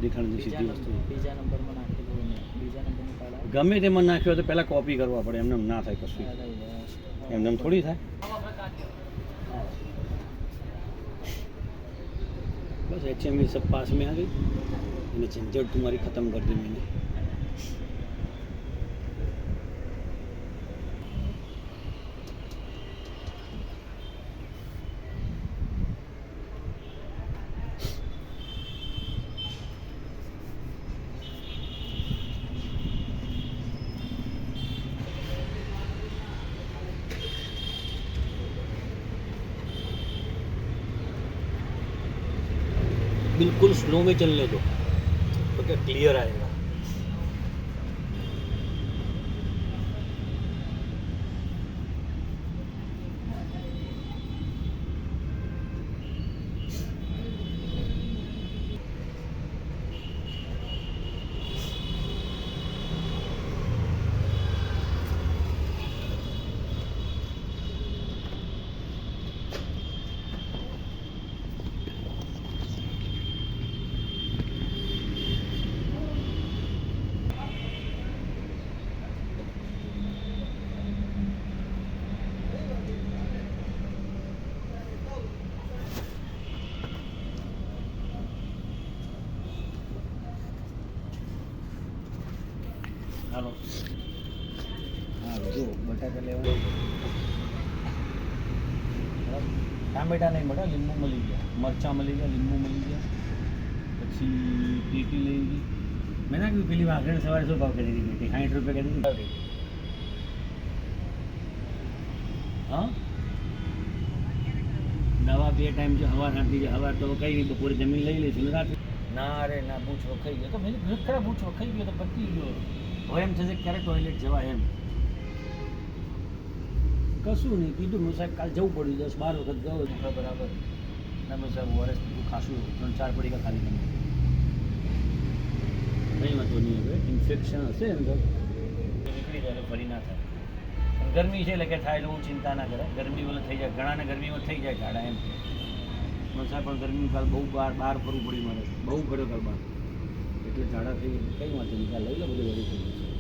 દેખાડની સીધી વસ્તુ બીજા નંબરમાં નાખેલું બીજા નંબરનું કાર્ડ ગમે તેમાં નાખ્યો તો પહેલાં કોપી કરવા પડે, એમને ના થાય કશું, એમને થોડી થાય. बस HMV सब पास में आ गई, मैंने झंझट तुम्हारी ख़त्म कर दी मैंने. बिल्कुल स्लो में चलने दो तो क्या क्लियर आएगा. હાલો હા જો બટાકા લેવા ટામેટા નહીં મળે, લીંબુ મળી ગયા, મરચાં મળી ગયા, લીંબુ મળી ગયા, પછી પેટી લઈ ગઈ. મેં ના કીધું પેલી વાઘણ સવારે શું ભાવ કરી હતી પેટી? 60 રૂપિયા કરી દીધી. હા દવા 2 ટાઈમ છે, સવાર નાખી છે. સવાર તો કઈ નહીં, બપોરે જમીન લઈ લઈશું ને રાત્રે. ના અરે ના, બૂચ વખાઈ ગયો તો મેં ખરા બૂચ વખાઈ ગયો તો પતી ગયો. હવે એમ થશે ક્યારે ટોયલેટ જવાય એમ કશું નહીં. કીધું મેં સાહેબ કાલ જવું પડ્યું, 10-12 વખત ગયો બરાબર. ના મેં સાહેબ વરસ બીજું ખાસું 3-4 પડી ગયા ખાલી તમે કંઈ વાંધો નહીં. હવે ઇન્ફેક્શન હશે એમ તો નીકળી જાય, ફરી ના થાય. ગરમી છે એટલે કે થાય એટલે હું ચિંતા ના કરે. ગરમી વલે થઈ જાય, ઘણાને ગરમીમાં થઈ જાય ઝાડા એમ. મેં સાહેબ પણ ગરમી કાલ બહુ બહાર ફરવું પડ્યું મારે, બહુ ફર્યો કાલ બહાર એટલે ઝાડા થઈ. કંઈ વાંધો નહીં, કાલ લઈ લો બધું વળી થઈ જશે.